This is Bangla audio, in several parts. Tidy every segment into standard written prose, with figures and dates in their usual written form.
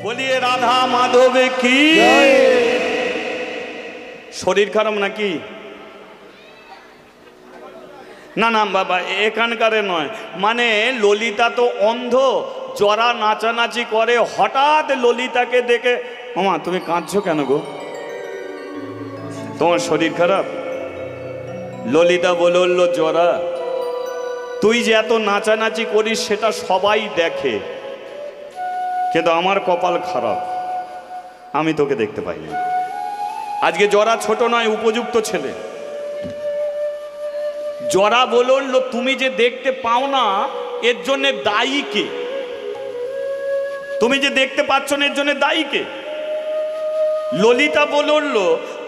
বলিয়ে রাধা মাধবে কি। শরীর খারাপ নাকি? না না বাবা, এখানকারে নয়, মানে ললিতা তো অন্ধ, জরা নাচানাচি করে, হঠাৎ ললিতাকে দেখে, মামা তুমি কাঁদছো কেন গো, তোমার শরীর খারাপ? ললিতা বলল, জরা তুই যে এত নাচানাচি করিস সেটা সবাই দেখে, কিন্তু আমার কপাল খারাপ, আমি তোকে দেখতে পাইনি। আজকে জরা ছোট নয়, উপযুক্ত ছেলে। জরা বলল, তুমি যে দেখতে পাও না এর জন্য দায়ী কে? তুমি যে দেখতে পাচ্ছ না এর জন্য দায়ী কে? ললিতা বলল,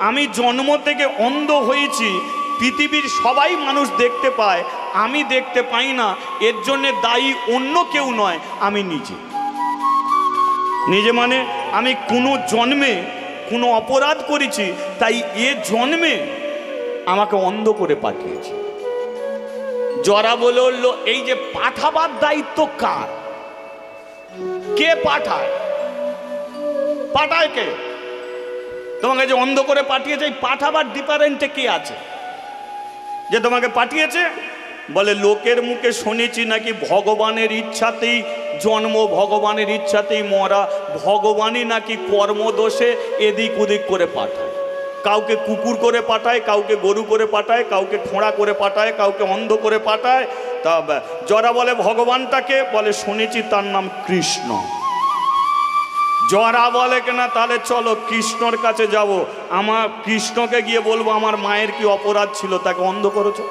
আমি জন্ম থেকে অন্ধ হয়েছি, পৃথিবীর সবাই মানুষ দেখতে পায়, আমি দেখতে পাই না, এর জন্য দায়ী অন্য কেউ নয়, আমি নিজে। নিজে মানে আমি কোনো জন্মে কোনো অপরাধ করেছি, তাই এ জন্মে আমাকে অন্ধ করে পাঠিয়েছে। জরা বলল, এই যে পাঠাবার দায়িত্ব কার? কে পাঠায়? পাঠায় কে? তোমাকে যে অন্ধ করে পাঠিয়েছে, এই পাঠাবার ডিপারেন্টে কে আছে যে তোমাকে পাঠিয়েছে? বলে, লোকের মুখে শুনেছি নাকি ভগবানের ইচ্ছাতেই জন্ম, ভগবানের ইচ্ছাতেই মরা, ভগবানই নাকি কর্মদোষে এদিক ওদিক করে পাঠায়। কাউকে কুকুর করে পাঠায়, কাউকে গরু করে পাঠায়, কাউকে খোঁড়া করে পাঠায়, কাউকে অন্ধ করে পাঠায়। তা জরা বলে, ভগবানটাকে? বলে, শুনেছি তার নাম কৃষ্ণ। জরা বলে কিনা, তাহলে চলো কৃষ্ণর কাছে যাব, আমার কৃষ্ণকে গিয়ে বলবো আমার মায়ের কি অপরাধ ছিল তাকে অন্ধ করেছো,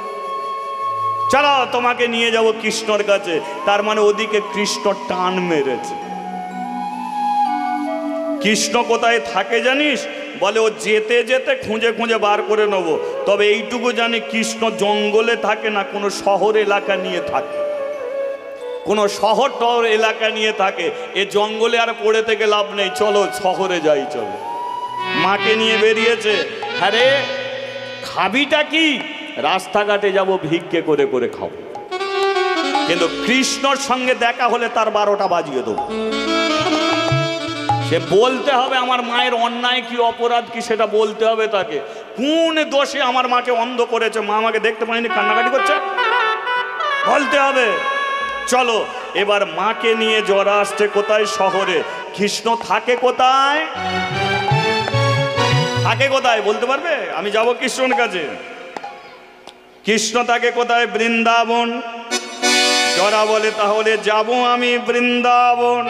চলো তোমাকে নিয়ে যাব কৃষ্ণর কাছে। তার মানে ওদিকে কৃষ্ণ টান মেরেছে। কৃষ্ণ কোথায় থাকে জানিস? বলে, ও যেতে যেতে খুঁজে খুঁজে বার করে নেব, তবে এইটুকু জানি কৃষ্ণ জঙ্গলে থাকে না, কোনো শহর এলাকা নিয়ে থাকে, কোনো শহর টহর এলাকা নিয়ে থাকে। এ জঙ্গলে আর পড়ে থেকে লাভ নেই, চলো শহরে যাই, চলো। মাকে নিয়ে বেরিয়েছে। হ্যাঁ রে, খাবিটা কি? রাস্তাঘাটে যাব, ভিক্ষে করে করে খাবো, কিন্তু কৃষ্ণর সঙ্গে দেখা হলে তার 12টা বাজিয়ে দেবো। সে বলতে হবে আমার মায়ের অন্যায় কি, অপরাধ কি, সেটা বলতে হবে তাকে। কোন দোষে আমার মাকে অন্ধ করেছে, মা আমাকে দেখতে পায়নি, কান্নাকাটি করছে, বলতে হবে। চলো এবার মাকে নিয়ে জরা আসছে কোথায়? শহরে। কৃষ্ণ থাকে কোথায়? থাকে কোথায় বলতে পারবে? আমি যাব কৃষ্ণর কাছে। কৃষ্ণ থাকে কোথায়? বৃন্দাবন। জরা বলে, তাহলে যাব আমি বৃন্দাবন।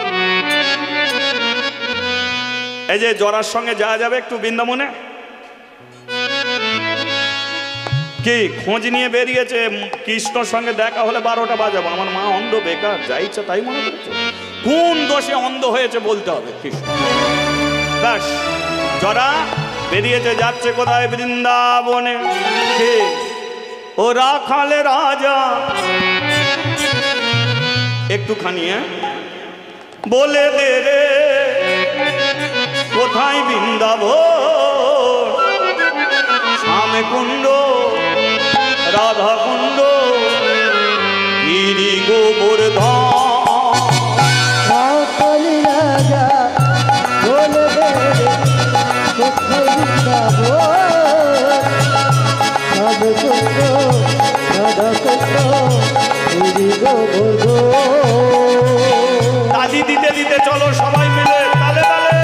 এই যে জরার সঙ্গে যাওয়া যাবে একটু বৃন্দাবনে? কি খোঁজ নিয়ে বেরিয়েছে, কৃষ্ণর সঙ্গে দেখা হলে 12টা বাজাবো। আমার মা অন্ধ, বেকার, যা ইচ্ছা তাই মনে করছে। কোন দোষে অন্ধ হয়েছে বলতে হবে কৃষ্ণ। ব্যাস, জরা বেরিয়েছে, যাচ্ছে কোথায়? বৃন্দাবনে। কে? ও রাখালে রাজা। একটুখানি বলে দে রে, কোথায় বৃন্দাবন? শ্যামে কুণ্ড, রাধা কুণ্ড, গিরি গোবর্ধন। রাখালে রাজা বলে দে রে, কোথায় বৃন্দাবন? শ্যামে কুণ্ড, রাধা কুণ্ড, গিরি গোবর্ধন। তালি দিতে দিতে চলো সবাই মিলে, তালে তালে।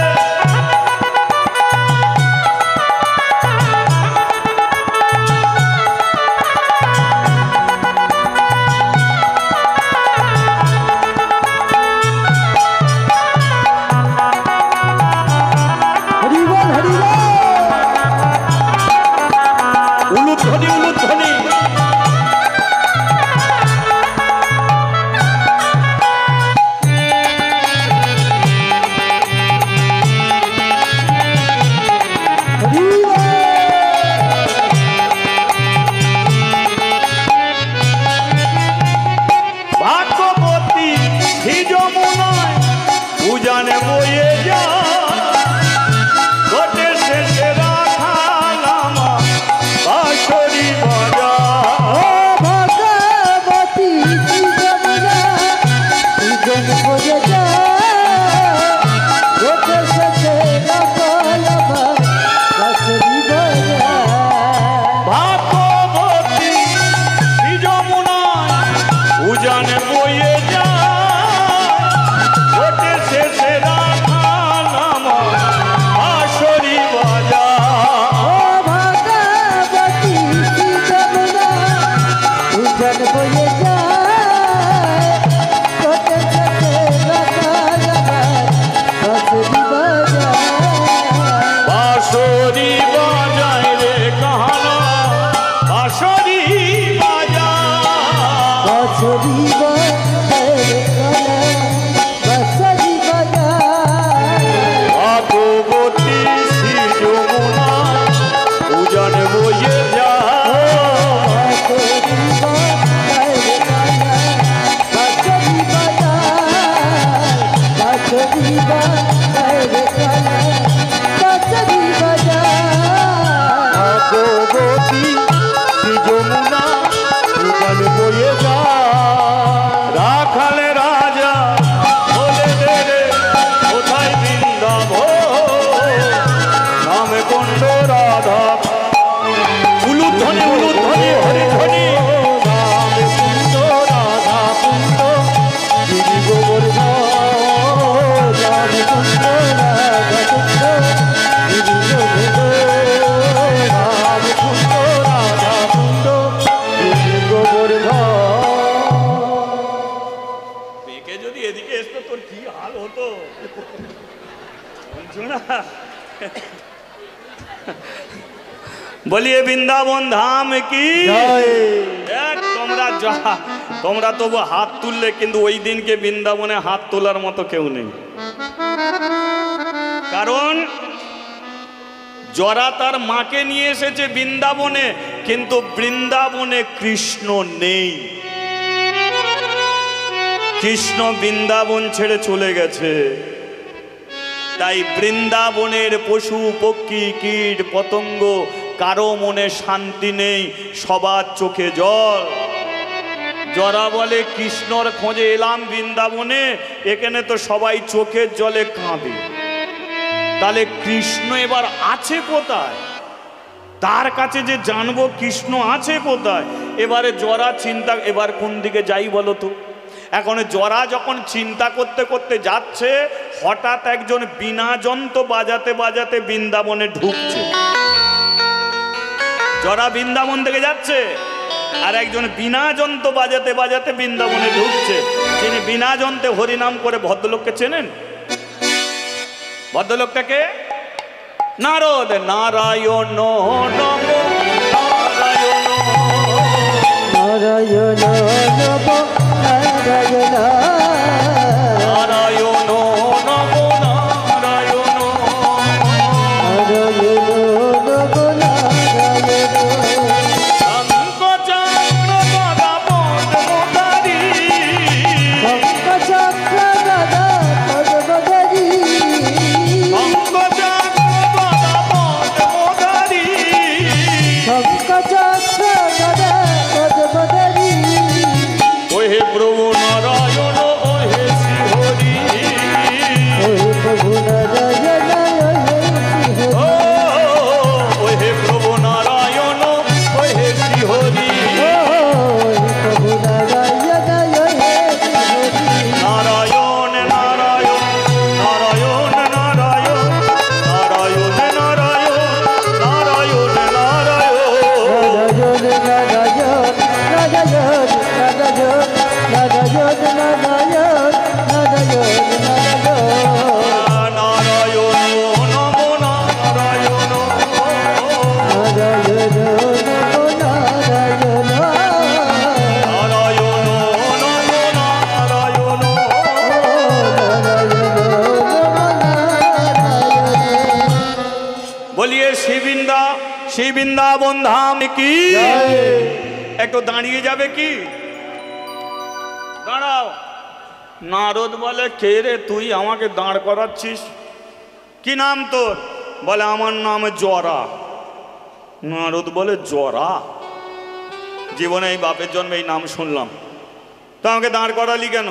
উলুধ্বনি, উলুধ্বনি। ভাগ্যবতী হি যমুনায় উজানে বয়ে যা, ঘটে শেষে রাখাল আমার বাঁশরি বাজা। ভগবতী যমুনা উজানে বয়ে যা, বাজায় রে কালা কাছারি বাজায় ভাগবতী শ্রী যমুনা উজান বয়ে যায়। রাখালে রাজা বলে দে রে কোথায় বৃন্দাবন, নামে কুণ্ড রাধা উলুধ্বনি উলুধ্বনি হরিধ্বনি। নামে কুণ্ড রাধা কুণ্ড গিরি গোবর্ধন। রাধে কুণ্ড রাধা কুণ্ড গিরি গোবর্ধন। নামে কুণ্ড রাধা কুণ্ড গিরি গোবর্ধন। পেকে যদি এদিকে আসতো তোর কি হাল হতো বুঝছো না? বলিয়ে বৃন্দাবন ধাম কি জয়। দেখ তোমরা তবু হাত তুললে, কিন্তু ওই দিনকে বৃন্দাবনে হাত তোলার মতো কেউ নেই। কারণ জরা তার মাকে নিয়ে এসেছে বৃন্দাবনে, কিন্তু বৃন্দাবনে কৃষ্ণ নেই। কৃষ্ণ বৃন্দাবন ছেড়ে চলে গেছে। তাই বৃন্দাবনের পশু পক্ষী কীট পতঙ্গ কারো মনে শান্তি নেই, সবার চোখে জল। জরা বলে কৃষ্ণর খোঁজে এলাম বৃন্দাবনে, এখানে তো সবাই চোখের জলে কাঁদে। তাহলে কৃষ্ণ এবার আছে কোথায়? তার কাছে যে জানবো কৃষ্ণ আছে কোথায়। এবারে জরা চিন্তা, এবার কোন দিকে যাই বলো তো। এখন জরা যখন চিন্তা করতে করতে যাচ্ছে, হঠাৎ একজন বীণা যন্ত্র বাজাতে বাজাতে বৃন্দাবনে ঢুকছে। জরা বৃন্দাবন থেকে যাচ্ছে, আর একজন বীণা যন্ত্র বাজাতে বাজাতে বৃন্দাবনে ঢুকছে। যিনি বীণা যন্ত্রে হরিনাম করে ভদ্রলোককে চেনেন? ভদ্রলোকটাকে নারদ। নারায়ণ নমো নারায়ণ নারায়ণ নমো নারায়ণ নারায়ণ নমো নারায়ণ নারায়ণ নমো নারায়ণ শঙ্খ চক্র গদা পদ্মধারী শঙ্খ চক্র গদা পদ্মধারী শঙ্খ চক্র গদা পদ্মধারী শঙ্খ চক্র গদা পদ্মধারী ওহে প্রভু নারায়ণ ওহে শ্রী হরি ওহে প্রভু নারায়ণ ও ওহে প্রভু নারায়ণ ওহে শ্রী হরি ওহে প্রভু নারায়ণ ওহে হরি নারায়ণ নারায়ণ নারায়ণ নারায়ণ নারায়ণ নারায়ণ নারায়ণ নারায়ণ নমো নারায়ণ নারায়ণ নমো নারায়ণ বলিয়ে শ্রী বৃন্দাবন ধাম কি একটু দাঁড়িয়ে যাবে কি? দাঁড়াও। নারদ বলে কে রে তুই, আমাকে দাঁড় করাচ্ছিস? কি নাম তোর? বলে আমার নাম জরা। নারদ বলে জরা? জীবনে এই বাপের জন্মে এই নাম শুনলাম, তো আমাকে দাঁড় করালি কেন?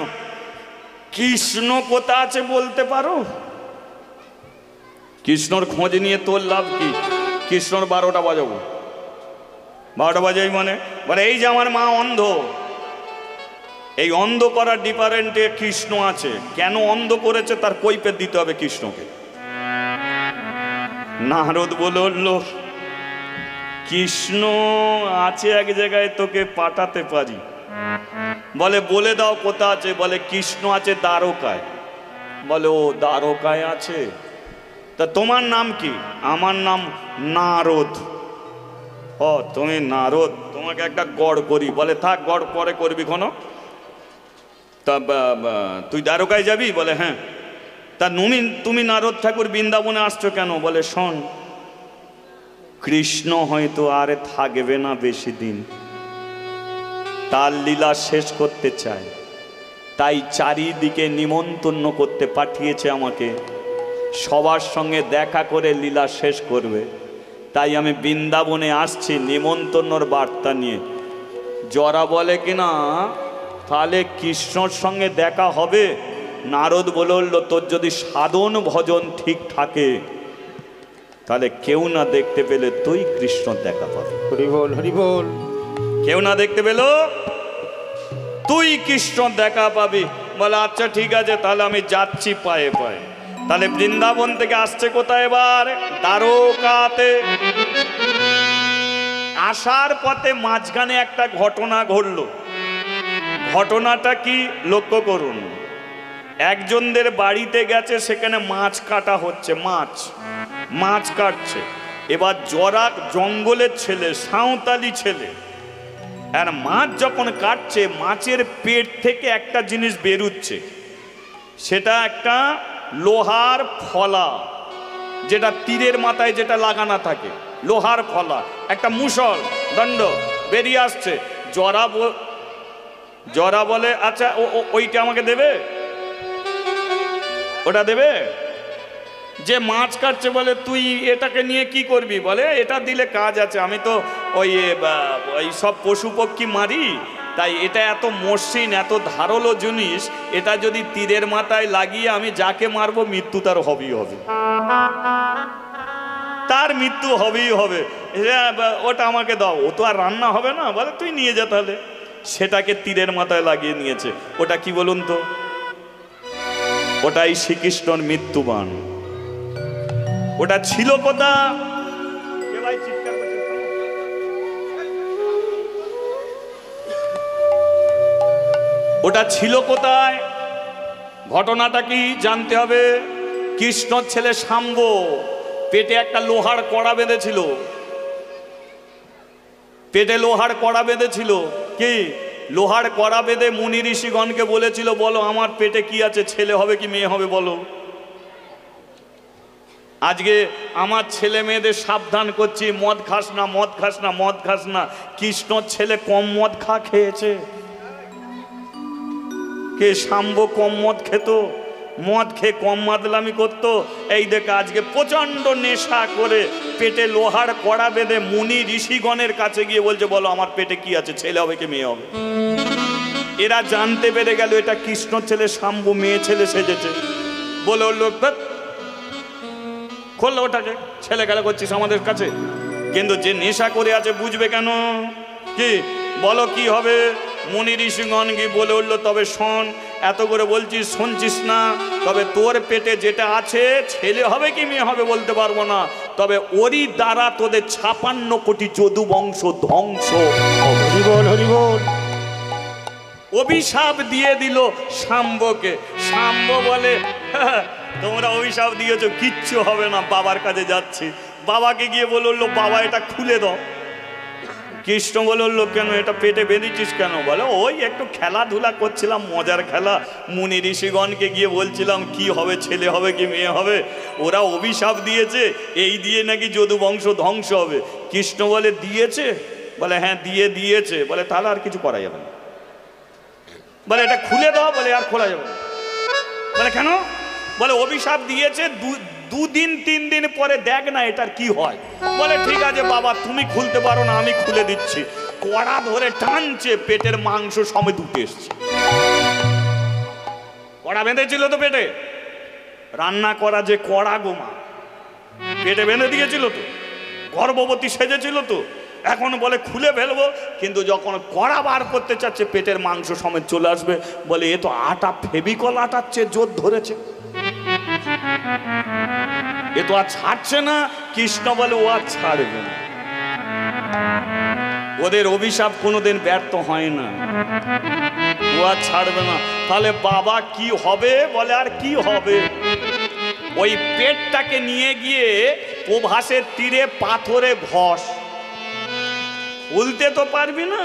কৃষ্ণ কোথা আছে বলতে পারো? কৃষ্ণর খোঁজ নিয়ে তোর লাভ কি? কৃষ্ণর 12টা বাজাবো? 12টা বাজাই মানে বলে এই যে আমার মা অন্ধ, এই অন্ধ করার ডিপারেন্টে কৃষ্ণ আছে। কেন অন্ধ করেছে তার কৈফিয়ত দিতে হবে কৃষ্ণকে। নারদ বলল কৃষ্ণ আছে এক জায়গায়, তোকে পাঠাতে পারি। বলে বলে দাও কোথা আছে? বলে কৃষ্ণ আছে দ্বারকায়। বলে ও দ্বারকায় আছে, তা তোমার নাম কি? আমার নাম নারদ। ও তুমি নারদ, তোমাকে একটা গড় করি। বলে থাক, গড় পরে করবি কোনো। তা তুই দ্বারকায় যাবি? বলে হ্যাঁ। তা তুমি নারদ ঠাকুর বৃন্দাবনে আসছো কেন? বলে শোন, কৃষ্ণ হয়তো আর থাকবে না বেশি দিন, তার লীলা শেষ করতে চায়। তাই চারিদিকে নিমন্ত্রণ করতে পাঠিয়েছে আমাকে, সবার সঙ্গে দেখা করে লীলা শেষ করবে। তাই আমি বৃন্দাবনে আসছি নিমন্ত্রণর বার্তা নিয়ে। জরা বলে কিনা তাহলে কৃষ্ণর সঙ্গে দেখা হবে। নারদ বলল, তোর যদি সাধন ভজন ঠিক থাকে তাহলে কেউ না দেখতে পেলে তুই কৃষ্ণ দেখা পাবি। হরি বল, হরি বল। কেউ না দেখতে পেল তুই কৃষ্ণ দেখা পাবি। বলে আচ্ছা ঠিক আছে, তাহলে আমি যাচ্ছি পায়ে পায়ে। তাহলে বৃন্দাবন থেকে আসছে কোথায়? এবার দ্বারকাতে। আসার পথে মাঝখানে একটা ঘটনা ঘটল। ঘটনাটা কি লক্ষ্য করুন। একজনদের বাড়িতে গেছে, সেখানে মাছ কাটা হচ্ছে, মাছ কাটছে। এবার জরা জঙ্গলের ছেলে, সাঁওতালি ছেলে, আর মাছ যখন কাটছে মাছের পেট থেকে একটা জিনিস বেরুচ্ছে। সেটা একটা লোহার ফলা, যেটা তীরের মাথায় যেটা লাগানো থাকে, লোহার ফলা, একটা মুসল দণ্ড বেরিয়ে আসছে। জরা বলে আচ্ছা ওইটা আমাকে দেবে, ওটা দেবে। যে মাছ কাটছে বলে তুই এটাকে নিয়ে কি করবি? বলে এটা দিলে কাজ আছে, আমি তো ওই সব পশু পক্ষী মারি, তাই এটা এত মসৃণ এত ধারালো জিনিস, এটা যদি তীরের মাথায় লাগিয়ে আমি যাকে মারবো মৃত্যু তার হবেই হবে, তার মৃত্যু হবেই হবে। ওটা আমাকে দাও। ও তো আর রান্না হবে না। বলে তুই নিয়ে যা তাহলে। সেটাকে তীরের মাথায় লাগিয়ে নিয়েছে। ওটা কি বলুন তো? ওটাই শ্রীকৃষ্ণর মৃত্যুবাণ। ওটা ছিল কোথা? ওটা ছিল কোথায়? ঘটনাটা কি জানতে হবে। কৃষ্ণর ছেলে শাম্ব পেটে একটা লোহার কড়া বেঁধেছিল, পেটে লোহার কড়া বেঁধেছিল। কি লোহার কড়া বেঁধে মুনি ঋষিগণকে বলেছিল, বলো আমার পেটে কি আছে, ছেলে হবে কি মেয়ে হবে বলো। আজকে আমার ছেলে মেয়েদের সাবধান করছি, মদ খাস না, মদ খাস না, মদ খাস না। কৃষ্ণর ছেলে কম মদ খেয়েছে? কে? শাম্ব কম মদ খেত? মদ খেয়ে কম মাদলামি করতো? এই দেখে আজকে প্রচন্ড নেশা করে পেটে লোহার কড়া বেঁধে মুনি ঋষিগণের কাছে গিয়ে বলছে, বলো আমার পেটে কি আছে, ছেলে হবে কি মেয়ে হবে। এরা জানতে পেরে গেল এটা কৃষ্ণর ছেলে শাম্ব মেয়ে ছেলে সেজেছে। বলে লোক খোললো ওটাকে, ছেলে খেলা করছিস আমাদের কাছে। কিন্তু যে নেশা করে আছে বুঝবে কেন? কি বলো কি হবে? মুনি ঋষিগণ কি বলে উঠলো, তবে শোন, এত করে বলছিস শুনছিস না, তবে তোর পেটে যেটা আছে ছেলে হবে কি মেয়ে হবে বলতে পারবো না, তবে ওরই দ্বারা তোদের 56 কোটি যদু বংশ ধ্বংস হবে। হরি বল, হরি বল। অভিশাপ দিয়ে দিল শাম্বকে। শাম্ব বলে, তোমরা অভিশাপ দিয়েছো, কিচ্ছু হবে না, বাবার কাছে যাচ্ছি। বাবাকে গিয়ে বললো, বাবা এটা খুলে দাও। কৃষ্ণ বললো, কেন এটা পেটে বেঁধেছিস কেন? বলে ওই একটু খেলাধুলা করছিলাম, মজার খেলা। মুনি ঋষিগণকে গিয়ে বলছিলাম কি হবে, ছেলে হবে কি মেয়ে হবে। ওরা অভিশাপ দিয়েছে, এই দিয়ে নাকি যদু বংশ ধ্বংস হবে। কৃষ্ণ বলে, দিয়েছে? বলে হ্যাঁ দিয়েছে। বলে তাহলে আর কিছু করা যাবে না। বলে এটা খুলে দাও। বলে আর খোলা যাবে না। বলে কেন? বলে অভিশাপ দিয়েছে, 2 দিন 3 দিন পরে দেখ না এটার কি হয়। বলে ঠিক আছে বাবা, তুমি খুলতে পারো না, আমি খুলে দিচ্ছি। কড়া ধরে টানছে, পেটের মাংস সমেত উঠে এসছে। কড়া বেঁধেছিল তো পেটে, রান্না করা যে কড়া গোমা পেটে বেঁধে দিয়েছিল তো, গর্ভবতী সেজেছিল তো। এখন বলে খুলে ফেলবো, কিন্তু যখন কড়া বার করতে চাচ্ছে পেটের মাংস সমেত চলে আসবে। বলে এ তো আটা, ফেবিকল আটাচ্ছে, জোর ধরেছে, এ তো আর ছাড়ছে না। কৃষ্ণ বলে ও আর ছাড়বে না। ওদের অভিশাপ কোনোদিন ব্যর্থ হয় না, ও আর ছাড়বে না। তাহলে বাবা কি হবে? বলে আর কি হবে, ওই পেটটাকে নিয়ে গিয়ে প্রভাসের তীরে পাথরে ঘষ, উল্টে তো পারবি না।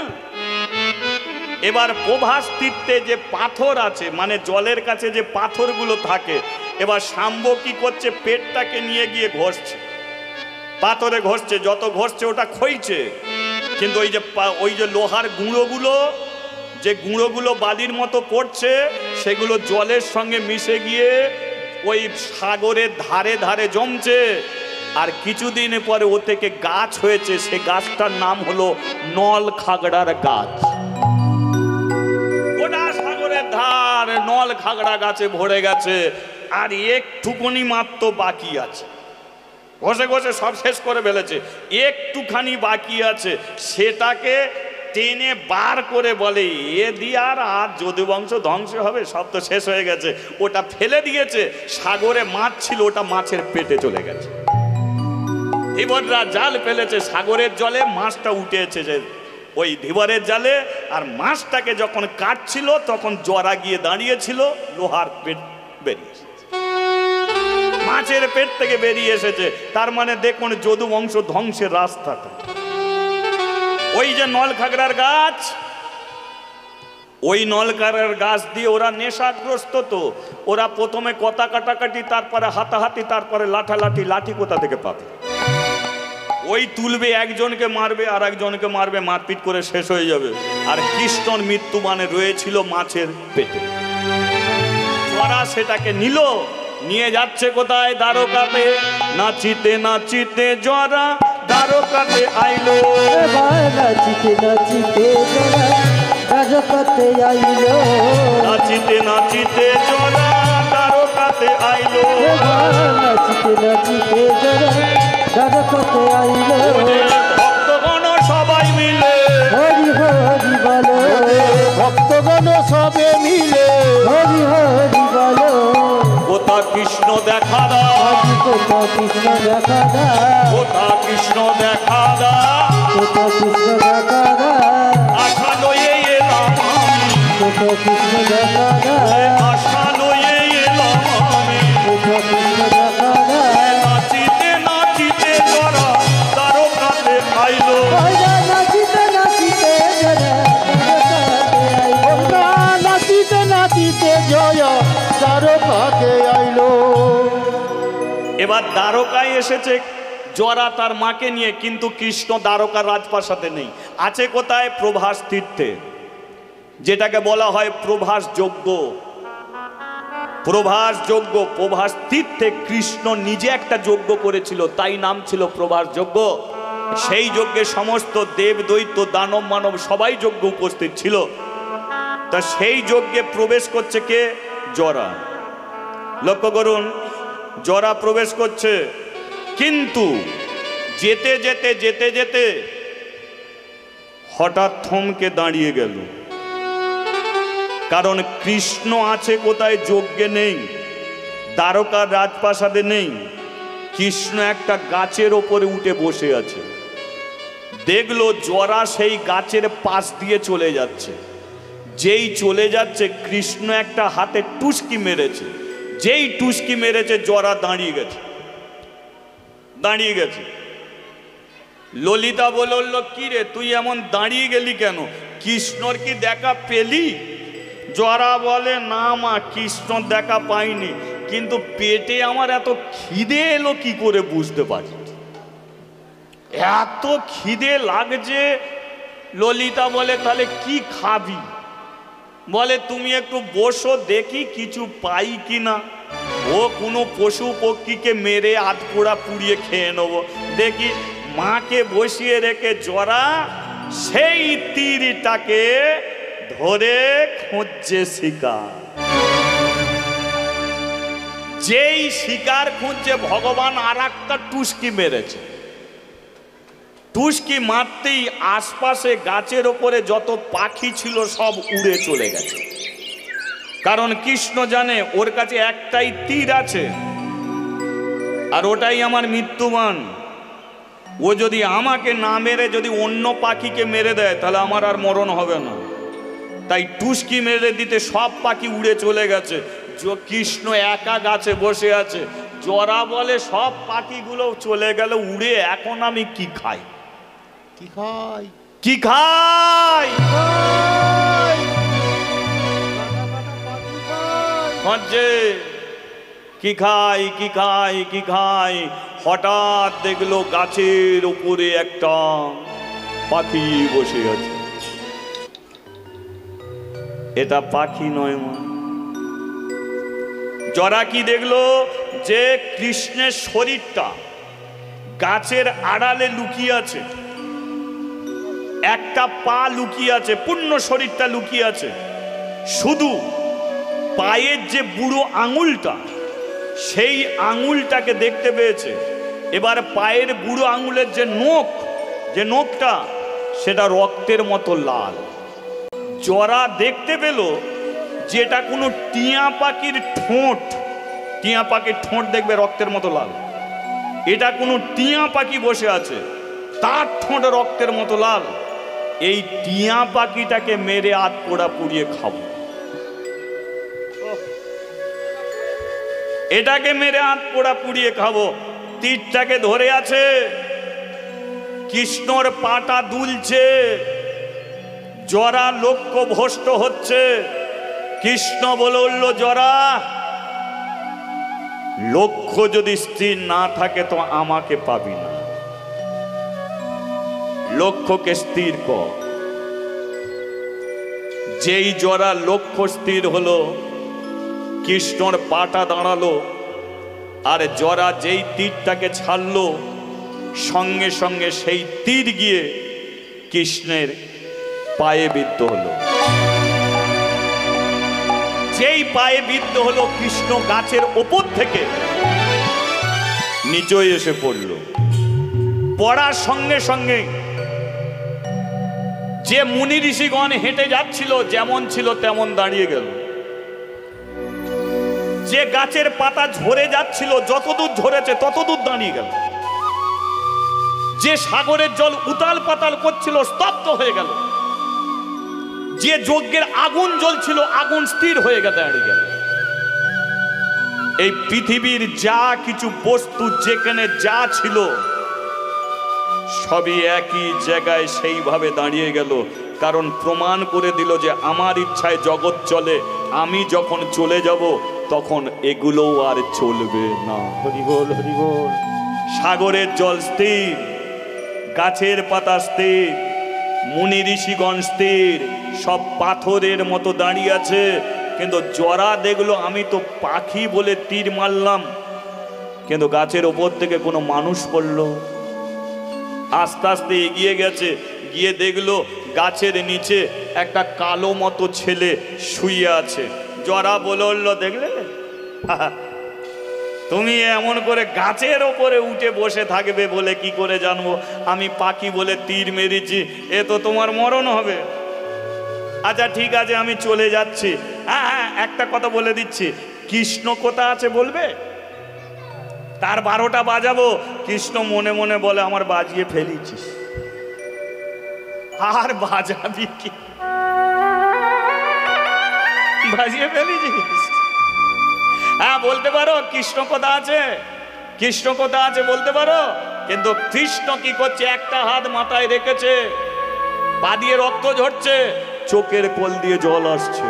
এবার প্রভাস তীর্থে যে পাথর আছে, মানে জলের কাছে যে পাথরগুলো থাকে, এবার শাম্ব কি করছে, পেটটাকে নিয়ে গিয়ে ঘষছে, পাথরে ঘষছে। যত ঘষছে ওটা ক্ষয়ছে, কিন্তু ওই যে লোহার গুঁড়োগুলো যে গুঁড়োগুলো বালির মতো পড়ছে সেগুলো জলের সঙ্গে মিশে গিয়ে ওই সাগরের ধারে ধারে জমছে। আর কিছুদিন পরে ও থেকে গাছ হয়েছে, সে গাছটার নাম হলো নল খাগড়ার গাছ। ওটা সাগরের ধার নল খাগড়া গাছে ভরে গেছে, আর একটুকুনি মাত্র বাকি আছে। ঘষে ঘষে সব শেষ করে ফেলেছে, একটুখানি বাকি আছে। সেটাকে টেনে বার করে বলে এ দিয়ে আর যদু বংশ ধ্বংস হবে, সব তো শেষ হয়ে গেছে। ওটা ফেলে দিয়েছে, সাগরে মাছ ছিল, ওটা মাছের পেটে চলে গেছে। ধীবররা জাল ফেলেছে, সাগরের জলে মাছটা উঠেছে যে ওই ধীবরের জালে। আর মাছটাকে যখন কাটছিল তখন জরা গিয়ে দাঁড়িয়েছিল, লোহার পেট বেরিয়ে এসেছে, মাছের পেট থেকে বেরিয়ে এসেছে। তার মানে দেখুন যদু বংশ ধ্বংসের রাস্তাটা। ওই যে নলখাগড়ার গাছ, ওই নলখাগড়ার গাছ দিয়ে ওরা নেশাগ্রস্ত। তো ওরা প্রথমে কথা কাটাকাটি, তারপরে হাতাহাতি, তারপরে লাঠালাঠি। লাঠি কোথা থেকে পাবে? ওই তুলবে, একজনকে মারবে আর একজনকে মারবে, মারপিট করে শেষ হয়ে যাবে। আর কৃষ্ণর মৃত্যু মানে রয়েছিল মাছের পেটে। ওরা সেটাকে নিল, নিয়ে যাচ্ছে কোথায়? দ্বারকাতে। নাচিতে নাচিতে জরা দ্বারকাতে আইলো, নাচিতে নাচিতে জরা দ্বারকাতে আইলো, নাচিতে নাচিতে জরা দ্বারকাতে আইলো, নাচিতে নাচিতে জরা দ্বারকাতে আইলো। ভক্তগণ সবাই মিলে হরি হরি বলো, ভক্তগণ সবে মিলে হরি হরি বলো। কোথা কৃষ্ণ দেখা দাও, কোথা কৃষ্ণ দেখা দা, কোথা কৃষ্ণ দেখা দা, কোথা কৃষ্ণ দেখা দা, আশা লয়ে এলাম আমি, কোথা কৃষ্ণ দেখা দা, আশা লয়ে এলাম আমি। কোথা কৃষ্ণ দেখা দা। নাচিতে নাচিতে জরা দ্বারকাতে আইলো, নাচিতে নাচিতে জরা দ্বারকাতে আইলো, নাচিতে নাচিতে জয় দ্বারকাতে আইলো। এবার দ্বারকায় এসেছে জরা তার মাকে নিয়ে, কিন্তু কৃষ্ণ দ্বারকার রাজপ্রাসাদে নেই। আছে কোথায়? প্রভাস তীর্থে, যেটাকে বলা হয় প্রভাস যজ্ঞ। প্রভাস যজ্ঞ, প্রভাস তীর্থে কৃষ্ণ নিজে একটা যজ্ঞ করেছিল, তাই নাম ছিল প্রভাস যজ্ঞ। সেই যজ্ঞে সমস্ত দেব দৈত্য দানব মানব সবাই যজ্ঞ উপস্থিত ছিল। তা সেই যজ্ঞে প্রবেশ করছে কে? জরা। লক্ষ্য করুন, জরা প্রবেশ করছে, কিন্তু যেতে যেতে যেতে যেতে হঠাৎ থমকে দাঁড়িয়ে গেল। কারণ কৃষ্ণ আছে কোথায়? যজ্ঞে নেই, দ্বারকার রাজপ্রাসাদে নেই। কৃষ্ণ একটা গাছের ওপরে উঠে বসে আছে। দেখলো জরা সেই গাছের পাশ দিয়ে চলে যাচ্ছে। যেই চলে যাচ্ছে, কৃষ্ণ একটা হাতে টুসকি মেরেছে। যেই টুসকি মেরেছে, জরা দাঁড়িয়ে গেছে, দাঁড়িয়ে গেছে। ললিতা বলল, কি রে তুই এমন দাঁড়িয়ে গেলি কেন? কৃষ্ণর কি দেখা পেলি? জরা বলে, না মা, কৃষ্ণর দেখা পাইনি, কিন্তু পেটে আমার এত খিদে এলো কি করে বুঝতে পারি, এত খিদে লাগছে। ললিতা বলে, তাহলে কি খাবি? বলে, তুমি একটু বসো, দেখি কিছু পাই কিনা। ও কোনো পশু পক্ষীকে মেরে আধপোড়া পুড়িয়ে খেয়ে নেবো, দেখি। মাকে বসিয়ে রেখে জরা সেই তীরটাকে ধরে খুঁজছে শিকার। যেই শিকার খুঁজছে, ভগবান আর একটা টুসকি মেরেছে। টুসকি মারতেই আশপাশে গাছের ওপরে যত পাখি ছিল সব উড়ে চলে গেছে। কারণ কৃষ্ণ জানে ওর কাছে একটাই তীর আছে, আর ওটাই আমার মৃত্যুবান। ও যদি আমাকে না মেরে যদি অন্য পাখিকে মেরে দেয়, তাহলে আমার আর মরণ হবে না। তাই টুসকি মেরে দিতে সব পাখি উড়ে চলে গেছে। কৃষ্ণ একা গাছে বসে আছে। জরা বলে, সব পাখিগুলো চলে গেল উড়ে, এখন আমি কি খাই? কি খাই? কি খাই? হচ্ছে কি খাই, কি খাই, কি খাই। হঠাৎ দেখলো গাছের উপরে একটা পাখি বসে আছে। এটা পাখি নয় মা। জরা কি দেখলো যে কৃষ্ণের শরীরটা গাছের আড়ালে লুকিয়ে আছে, একটা পা লুকিয়ে আছে, পূর্ণ শরীরটা লুকিয়ে আছে, শুধু পায়ের যে বুড়ো আঙুলটা সেই আঙুলটাকে দেখতে পেয়েছে। এবার পায়ের বুড়ো আঙুলের যে নখটা সেটা রক্তের মতো লাল। জরা দেখতে পেল যেটা কোনো টিয়া পাখির ঠোঁট, টিয়া পাখির ঠোঁট দেখবে রক্তের মতো লাল, এটা কোনো টিয়া পাখি বসে আছে, তার ঠোঁট রক্তের মতো লাল। এই টিয়া পাখিটাকে মেরে আধ পোড়া পুড়িয়ে খাবো, এটাকে মেরে আধ পোড়া পুড়িয়ে খাবো। তীরটাকে ধরে আছে, কৃষ্ণর পাটা দুলছে, জরা লক্ষ্য ভ্রষ্ট হচ্ছে। কৃষ্ণ বলে উঠল, জরা লক্ষ্য যদি স্থির না থাকে তো আমাকে পাবি না, লক্ষ্যকে স্থির কর। যেই জরা লক্ষ্য স্থির হলো, কৃষ্ণর পাটা দাঁড়ালো, আর জরা যেই তীরটাকে ছাড়লো সঙ্গে সঙ্গে সেই তীর গিয়ে কৃষ্ণের পায়ে বিদ্ধ হলো। যেই পায়ে বিদ্ধ হলো, কৃষ্ণ গাছের ওপর থেকে নিচে এসে পড়ল। পড়ার সঙ্গে সঙ্গে যে মুনি ঋষিগণ হেঁটে যাচ্ছিল যেমন ছিল তেমন দাঁড়িয়ে গেল। যে গাছের পাতা ঝরে যাচ্ছিল, যতদূর ঝরেছে ততদূর দাঁড়িয়ে গেল। যে সাগরের জল উতাল পাতাল করছিল স্তব্ধ হয়ে গেল। যে যজ্ঞের আগুন জ্বলছিল আগুন স্থির হয়ে দাঁড়িয়ে গেল। এই পৃথিবীর যা কিছু বস্তু যেখানে যা ছিল সবই একই জায়গায় সেইভাবে দাঁড়িয়ে গেল। কারণ প্রমাণ করে দিল যে আমার ইচ্ছায় জগৎ চলে, আমি যখন চলে যাব তখন এগুলোও আর চলবে না। হরি বল, হরি বল। সাগরের জল স্থির, গাছের পাতা স্থির, মুনি ঋষিগণ স্থির, সব পাথরের মতো দাঁড়িয়ে আছে। কিন্তু জরা দেখলো আমি তো পাখি বলে তীর মারলাম, কিন্তু গাছের ওপর থেকে কোনো মানুষ পড়লো। আস্তে আস্তে এগিয়ে গেছে, গিয়ে দেখলো গাছের নিচে একটা কালো মতো ছেলে শুয়ে আছে। জরা বলল, দেখলে তুমি এমন করে গাছের ওপরে উঠে বসে থাকবে বলে কি করে জানবো আমি পাখি বলে তীর মেরেছি? এ তো তোমার মরণ হবে। আচ্ছা ঠিক আছে, আমি চলে যাচ্ছি। হ্যাঁ হ্যাঁ, একটা কথা বলে দিচ্ছি, কৃষ্ণ কোথা আছে বলবে? তার 12টা বাজাবো। কৃষ্ণ মনে মনে বলে, আমার বাজিয়ে ফেলেছিস, আর বাজাবি কি? বাজিয়ে ফেলেছিস। হ্যাঁ বলতে পারো কৃষ্ণ কোথা আছে, কৃষ্ণ কোথা আছে বলতে পারো। কিন্তু কৃষ্ণ কি করছে? একটা হাত মাথায় রেখেছে, পা দিয়ে রক্ত ঝরছে, চোখের কোল দিয়ে জল আসছে।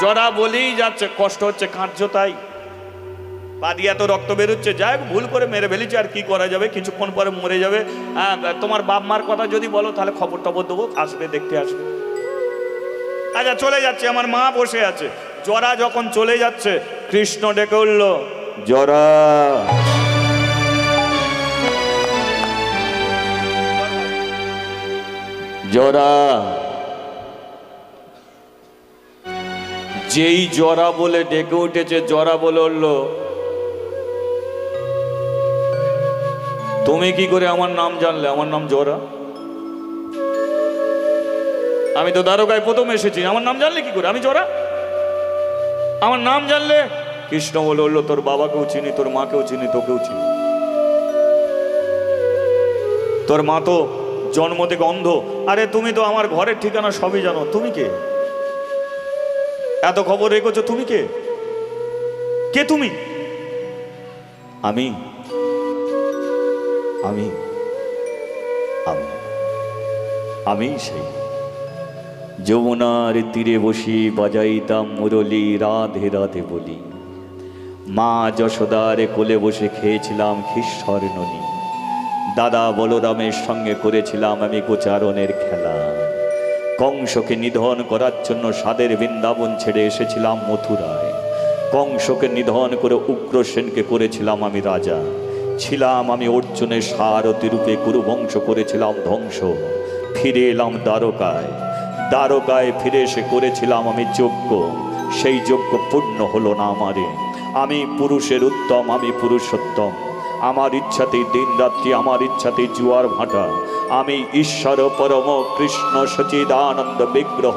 জরা বলেই যাচ্ছে, কষ্ট হচ্ছে, কাঁদছো তাই, পা দিয়ে এত রক্ত বেরোচ্ছে। যাই ভুল করে মেরে ফেলেছি, আর কি করা যাবে, কিছুক্ষণ পরে মরে যাবে। তোমার বাপ মার কথা যদি বলো তাহলে খবর টবর দেবো, আসবে, দেখতে আসবে। আচ্ছা চলে যাচ্ছে, আমার মা বসে আছে। জরা যখন চলে যাচ্ছে, কৃষ্ণ ডেকে উঠল, জরা। জরা, যেই জরা বলে ডেকে উঠেছে, জরা বলে উঠল, তুমি কি করে আমার নাম জানলে? আমার নাম জরা, আমি তো দ্বারকায় প্রথম এসেছি, আমার নাম জানলে কি করে? আমি জরা, আমার নাম জানলে? কৃষ্ণ বলে উঠল, তোর বাবাকেও চিনি, তোর মাকেও চিনি, তোকেও চিনি। তোর মা তো জন্ম থেকে অন্ধ। আরে তুমি তো আমার ঘরের ঠিকানা সবই জানো, তুমি কে? এত খবর রেখেছো, তুমি কে? কে তুমি? আমি আমি আমি আমি সেই যমুনার তীরে বসি বাজাইতাম মুরলি, রাধে রাধে বলি। মা যশোদার কোলে বসে খেয়েছিলাম খিস্বর ননি। দাদা বলরামের সঙ্গে করেছিলাম আমি গোচারণের খেলা। কংসকে নিধন করার জন্য স্বাদের বৃন্দাবন ছেড়ে এসেছিলাম মথুরায়। কংসকে নিধন করে উগ্রসেনকে করেছিলাম আমি রাজা। ছিলাম আমি অর্জুনের সারথি রূপে, কুরুবংশ করেছিলাম ধ্বংস। ফিরে এলাম দ্বারকায়। দ্বারকায় ফিরে এসে করেছিলাম আমি যজ্ঞ। সেই যজ্ঞ পূর্ণ হলো না আমারে। আমি পুরুষের উত্তম, আমি পুরুষোত্তম। আমার ইচ্ছাতেই দিন রাত্রি, আমার ইচ্ছাতেই জুয়ার ভাটা। আমি ঈশ্বর পরম কৃষ্ণ সচিদানন্দ বিগ্রহ।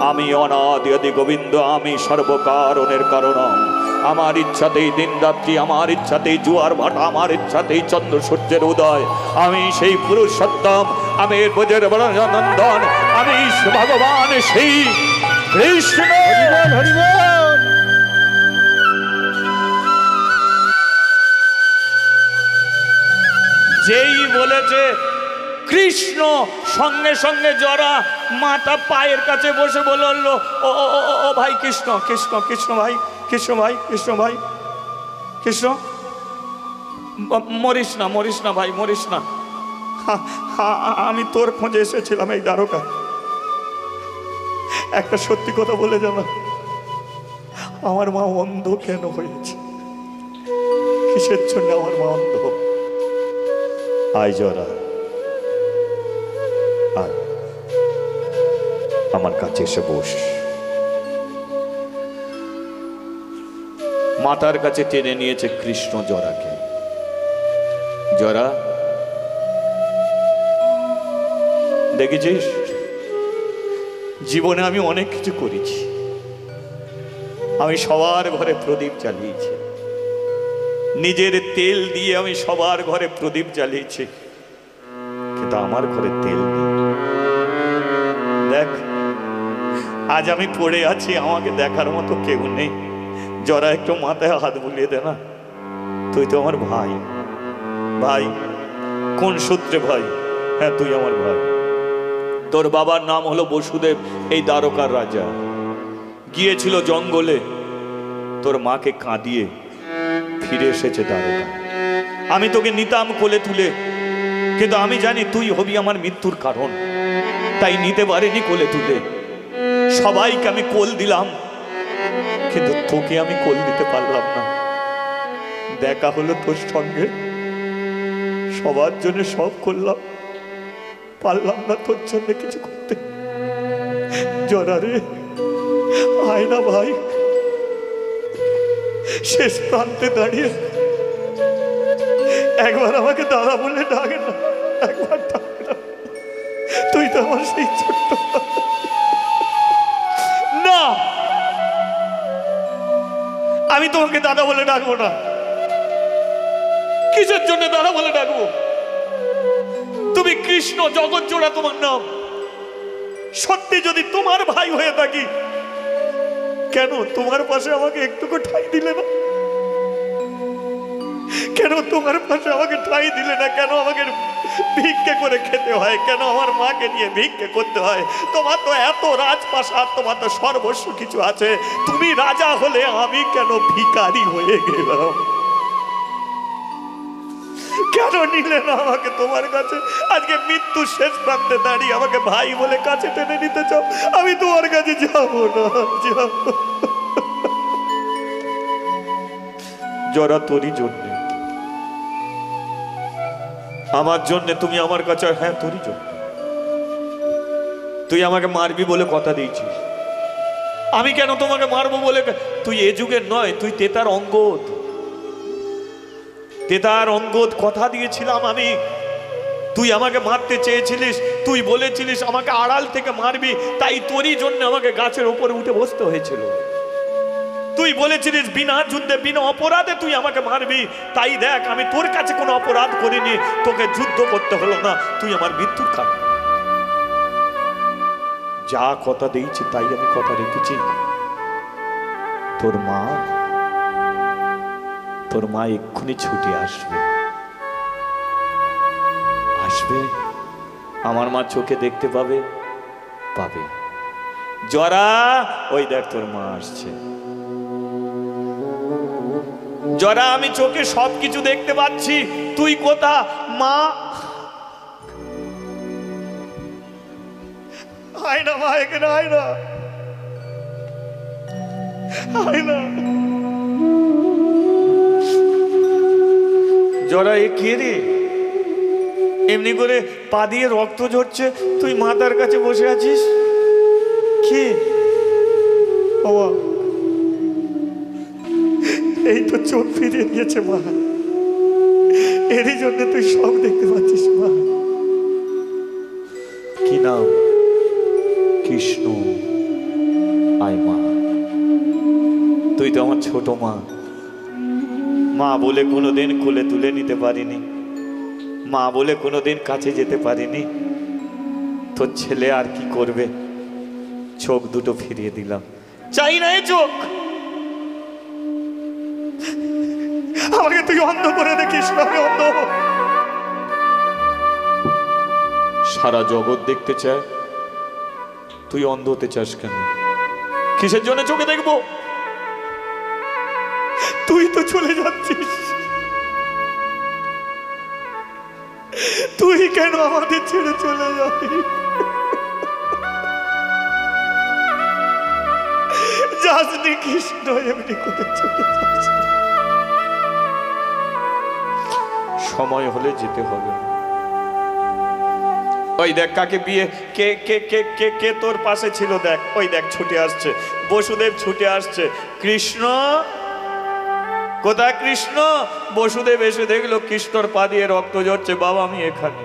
আমি অনাদি আদি গোবিন্দ, আমি সর্বকারণের কারণ। আমার ইচ্ছাতেই দিন রাত্রি, আমার ইচ্ছাতেই জুয়ার ভাটা, আমার ইচ্ছাতেই চন্দ্র সূর্যের উদয়। আমি সেই পুরুষোত্তম, আমি ব্রজের নন্দন, আমি ভগবান সেই কৃষ্ণ। হরিবল হরিবল। যেই বলেছে কৃষ্ণ, সঙ্গে সঙ্গে জরা মাতা পায়ের কাছে বসে বলল, ও ও ও ও ভাই কৃষ্ণ, কৃষ্ণ কৃষ্ণ ভাই, কৃষ্ণ ভাই, কৃষ্ণ ভাই, কৃষ্ণ মরিস না, মরিস না ভাই, মরিস না। আমি তোর খোঁজে এসেছিলাম এই দ্বারকা। একটা সত্যি কথা বলে জানা, আমার মা অন্ধ কেন হয়েছে? কিসের জন্য আমার মা অন্ধ? আয় জরা, আয় আমার কাছে এসে বস। মাতার কাছে টেনে নিয়েছে কৃষ্ণ জরাকে। জরা, দেখেছিস জীবনে আমি অনেক কিছু করেছি। আমি সবার ঘরে প্রদীপ জ্বালিয়েছি, নিজের তেল দিয়ে আমি সবার ঘরে প্রদীপ জ্বালিয়েছি, কিন্তু আমার ঘরে তেল নেই। দেখ আজ আমি পড়ে আছি, আমাকে দেখার মতো কেউ নেই। জরা একটু মাথায় হাত বুলিয়ে দে না। তুই তো আমার ভাই। ভাই কোন সূত্রে ভাই? হ্যাঁ তুই আমার ভাই। তোর বাবার নাম হলো বসুদেব, এই দ্বারকার রাজা। গিয়েছিল জঙ্গলে, তোর মাকে কাঁদিয়ে ফিরে এসেছে দ্বারকা। আমি তোকে নিতাম কোলে তুলে, কিন্তু আমি জানি তুই হবি আমার মৃত্যুর কারণ, তাই নিতে পারিনি কোলে তুলে। সবাইকে আমি কোল দিলাম, কিন্তু তোকে আমি কোল দিতে পারলাম না। দেখা হলো তোর সঙ্গে, সবার জন্য সব করলাম, পারলাম না তোর জন্য কিছু করতে। জরা রে, আয় না ভাই, শেষ প্রান্তে দাঁড়িয়ে একবার আমাকে দাদা বলে ডাকে না, একবার ডাকে না। তুই তো আমার সেই ছোট্ট না। আমি তোমাকে দাদা বলে ডাকবো না। কিসের জন্য দাদা বলে ডাকবো? তুমি কৃষ্ণ, জগৎ জোড়া তোমার নাম। সত্যি যদি তোমার ভাই হয়ে থাকি, কেন তোমার পাশে আমাকে একটুকু ঠাঁই দিলে না? কেন তোমার পাশে আমাকে ঠাঁই দিলে না? কেন আমাকে ভিক্ষে করে খেতে হয়? কেন আমার মাকে নিয়ে ভিক্ষে করতে হয়? তোমার তো এত রাজপ্রাসাদ, তোমার তো সর্বস্ব কিছু আছে। তুমি রাজা হলে আমি কেন ভিখারি হয়ে গেলাম? কেন নিলে না আমাকে তোমার কাছে? আজকে মৃত্যুর শেষ প্রান্তে দাঁড়িয়ে আমাকে ভাই বলে কাছে টেনে নিতে চাও? আমি তোমার কাছে যাবো না, যাবো। জরা তোরই জন্যে, আমার জন্য তুমি আমার কাছে। হ্যাঁ তোরই জন্য। তুই আমাকে মারবি বলে কথা দিয়েছিস। আমি কেন তোমাকে মারবো বলে? তুই এ যুগের নয়, তুই তেতার অঙ্গদ। তেতার অঙ্গদ কথা দিয়েছিলাম আমি। তুই আমাকে মারতে চেয়েছিলিস, তুই বলেছিলিস আমাকে আড়াল থেকে মারবি, তাই তোরই জন্য আমাকে গাছের উপরে উঠে বসতে হয়েছিল। তুই বলেছিলিস বিনা যুদ্ধে, বিনা অপরাধে তুই আমাকে মারবি, তাই দেখ আমি তোর কাছে কোনো অপরাধ করিনি, তোকে যুদ্ধ করতে হলো না। তুই আমার মৃত্যুর কারণ। যা কথা দিয়েছি তাই আমি কথা রেখেছি। তোর মা এক্ষুনি ছুটে আসবে। আসবে, আমার মা চোখে দেখতে পাবে। জরা, ওই দেখ তোর মা আসছে। জরা, আমি চোখে সবকিছু দেখতে পাচ্ছি। তুই কোথা? মা আয় না মা, এখানে আয় না, আয় না। জরা, এ কে রে? এমনি করে পা দিয়ে রক্ত ঝরছে, তুই মাতার কাছে বসে আছিস? কে বাবা? এই তো চোখ ফিরিয়ে দিয়েছে মা, এরই জন্য তুই সব দেখতে পাচ্ছিস মা। কি নাম? কৃষ্ণ। আয় মা, তুই তো আমার ছোট মা। মা বলে কোনোদিন কোলে তুলে নিতে পারিনি, মা বলে কোনোদিন কাছে যেতে পারিনি। তোর ছেলে আর কি করবে, চোখ দুটো ফিরিয়ে দিলাম। চাই না এ চোখ, আমাকে তুই অন্ধ করে দেখিস না, আমি অন্ধ। সারা জগৎ দেখতে চায়, তুই অন্ধ হতে চাস কেন? কিসের জন্য চোখে দেখবো? তুই তো চলে যাচ্ছিস, তুই কেন আমাদের ছেড়ে চলে যাবি? যাসনি কৃষ্ণ, এমনি করে চলে যাস। সময় হলে যেতে হবে। ওই দেখ কাকে বিয়ে, কে কে কে কে কে তোর পাশে ছিল দেখ, ওই দেখ ছুটে আসছে বসুদেব, ছুটে আসছে। কৃষ্ণ কোথায়? কৃষ্ণ। বসুদেব এসে দেখলো কৃষ্ণর পা দিয়ে রক্ত ঝরছে। বাবা আমি এখানে।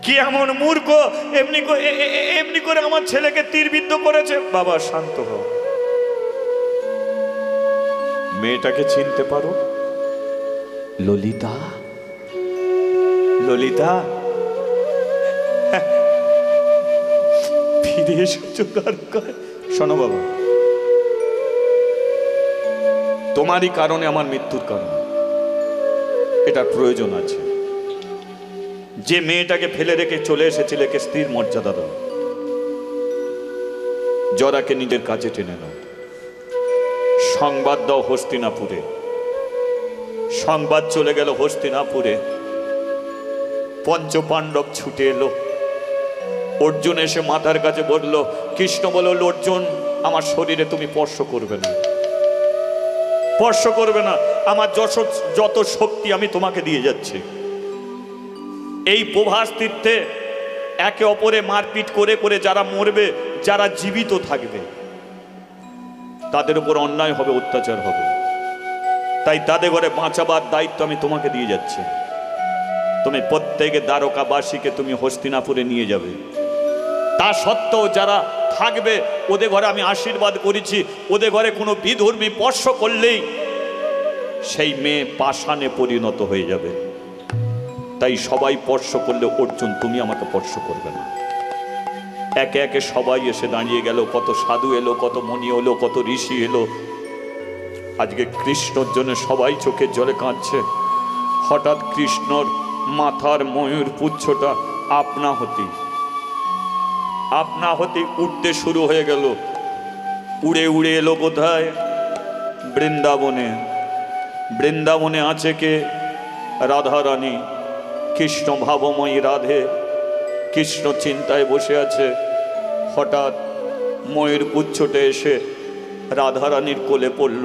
কি এমন মূর্খ, এমনি করে আমার ছেলেকে তীরবিদ্ধ করেছে? বাবা শান্ত হও। মেয়েটাকে চিনতে পারো? ললিতা। ললিতা ফিরে এসেছো দ্বারকায়। শোনো বাবা, তোমারই কারণে আমার মৃত্যুর কারণ, এটার প্রয়োজন আছে। যে মেয়েটাকে ফেলে রেখে চলে এসেছিলে, কে স্ত্রীর মর্যাদা দাও। জরাকে নিজের কাছে টেনে নাও। সংবাদ দাও হস্তিনাপুরে। সংবাদ চলে গেল হস্তিনাপুরে। পঞ্চপাণ্ডব ছুটে এলো। অর্জুন এসে মাতার কাছে বলল, কৃষ্ণ বলল, অর্জুন আমার শরীরে তুমি স্পর্শ করবে না, স্পর্শ করবে না। আমার যত শক্তি আমি তোমাকে দিয়ে যাচ্ছি। এই প্রভাস তীর্থে একে অপরে মারপিট করে করে যারা মরবে, যারা জীবিত থাকবে, তাদের উপর অন্যায় হবে, অত্যাচার হবে। তাই তাদের ঘরে বাঁচাবার দায়িত্ব আমি তোমাকে দিয়ে যাচ্ছি। তুমি প্রত্যেকে দ্বারকাবাসীকে তুমি হস্তিনাপুরে নিয়ে যাবে। তা সত্ত্বেও যারা থাকবে, ওদের ঘরে আমি আশীর্বাদ করেছি, ওদের ঘরে কোনো বিধর্মী স্পর্শ করলেই সেই মেয়ে পাষাণে পরিণত হয়ে যাবে। তাই সবাই স্পর্শ করলে, অর্জুন তুমি আমাকে স্পর্শ করবে না। একে একে সবাই এসে দাঁড়িয়ে গেল। কত সাধু এলো, কত মুনি এলো, কত ঋষি এলো। আজকে কৃষ্ণর জন্য সবাই চোখের জলে কাঁদছে। হঠাৎ কৃষ্ণর মাথার ময়ূর পুচ্ছটা আপনা হতে উঠতে শুরু হয়ে গেল। উড়ে উড়ে এলো কোথায়? বৃন্দাবনে। বৃন্দাবনে আছে কে? রাধা রানী। কৃষ্ণ ভাবময়ী রাধে কৃষ্ণ চিন্তায় বসে আছে। হঠাৎ ময়ূর পুচ্ছটে এসে রাধারানীর কোলে পড়ল।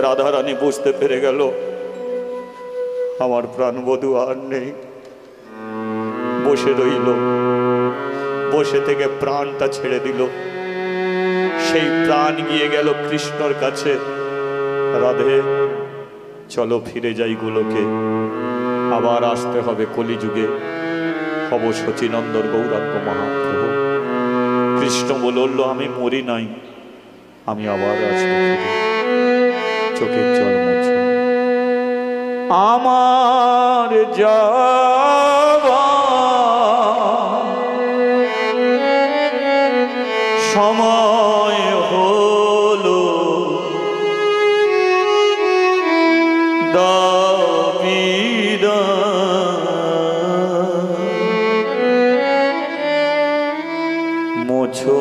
রাধারানী বুঝতে পেরে গেল, আমার প্রাণবধূ আর নেই। বসে রইল। বসে থেকে প্রাণটা ছেড়ে দিল। সেই প্রাণ গিয়ে গেল কৃষ্ণর কাছে। রাধে চলো ফিরে যাই গোলকে, আবার আসতে হবে কলিযুগে, হব শচীনন্দর গৌরাঙ্গ মহাপ্রভু। কৃষ্ণ বলল, আমি মরি নাই, আমি আবার আসবো ফিরে। চোখের জল মুছো। আমার যাওয়া সময় হলো, মোছো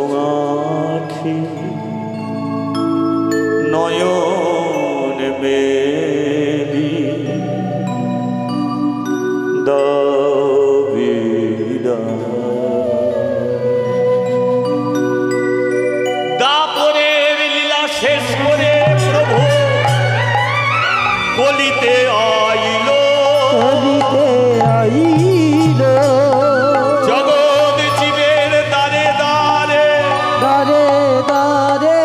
আখি নয়ন মেলি, দাও বিদায়। কলিতে আইল কলিতে আইল জগৎ জীবের দ্বারে দ্বারে দারে দারে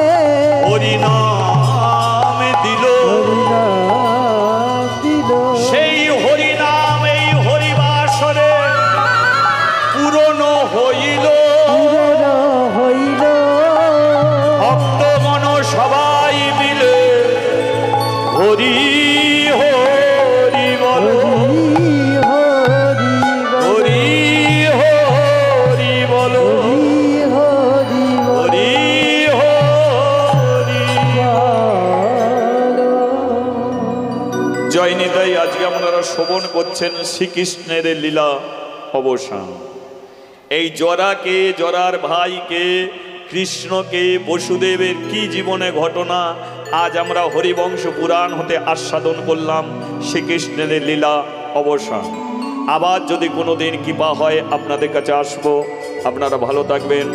হরিনাম দিল হরিনাম দিল সেই হরিনাম এই হরিবাসরে পূরণ হইল পূরণ হইল ভক্তগণ সবাই মিলে হরি হরি বল হরি হরি হরি হরি বল হরি হরি হরি হরি জয় নিতাই। আজকে আপনারা শ্রবণ করছেন শ্রীকৃষ্ণের লীলা অবসান। এই জরাকে, জরার ভাইকে, কৃষ্ণকে, বসুদেবের কি জীবনে ঘটনা আজ আমরা হরিবংশ পুরাণ হতে আস্বাদন করলাম। শ্রীকৃষ্ণের লীলা অবসান। আবার যদি কোনো দিন কৃপা হয় আপনাদের কাছে আসবো। আপনারা ভালো থাকবেন,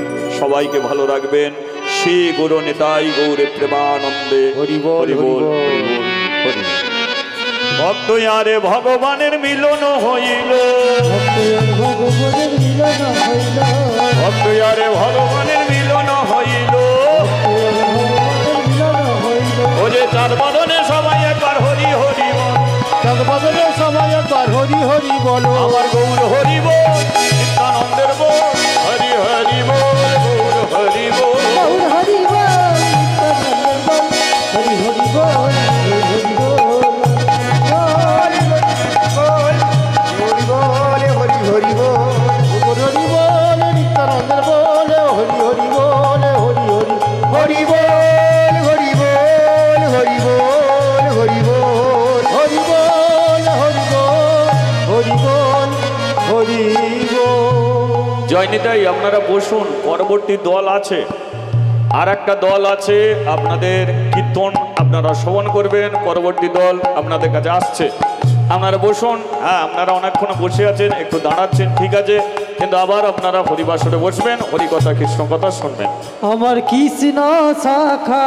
সবাইকে ভালো রাখবেন। শ্রী গুরু নিতাই গৌরে প্রেমানন্দে হরি বল, হরি বল, হরি হরি বল, হরি বল। ভক্ত আরে ভগবানের মিলন হইল ভগবানের মিলন হইল ভক্ত আরে ভগবানের মিলন হইল মিলন হইল ও যে চার বদনে সবাই একবার হরি হরি বল। জগবদনের সময় একবার হরি হরি বলো। আমার গৌর হরি বল, নিত্যানন্দের বল, হরি হরি বল, গৌর হরি বল। গৌর হরি বল হরি হরি বল হরি বল হরি বল, হরি হরি বল, হরি বল, নিত্যানন্দের বল, হরি হরি বল, হরি হরি, হরি বল, হরি বল, হরি বল, হরি বল, হরি বল, হরি বল, হরি বল, হরি বল। জয় নিতাই। আপনারা বসুন, পরবর্তী দল আছে, আর একটা দল আছে আপনাদের কীর্তন আপনারা শ্রবণ করবেন। পরবর্তী দল আপনাদের কাছে আসছে, আপনারা বসুন। হ্যাঁ, আপনারা অনেকক্ষণ বসে আছেন, একটু দাঁড়াচ্ছেন, ঠিক আছে, কিন্তু আবার আপনারা হরিবাসরে বসবেন, হরিকথা কৃষ্ণ কথা শুনবেন। আমার কৃষ্ণ শাখা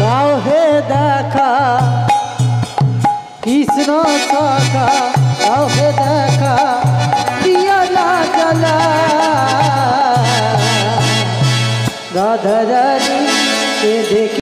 দাও হে দেখা কৃষ্ণ শাখা দাও হে দেখা দিয়া জ্বালা রাধা রানী কে দেখি